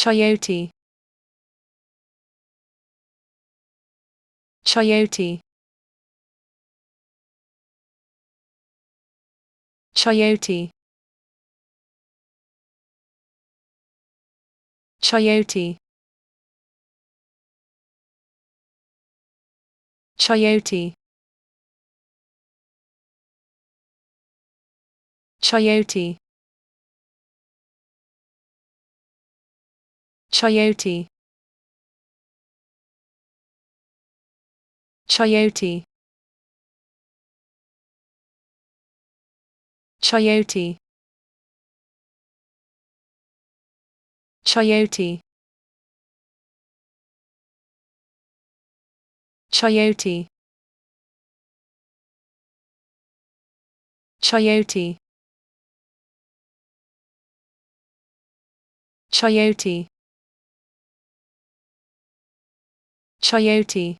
Chayote, Chayote, Chayote, Chayote, Chayote, Chayote, Chayote, Chayote, Chayote, Chayote, Chayote, Chayote, Chayote, Chayote,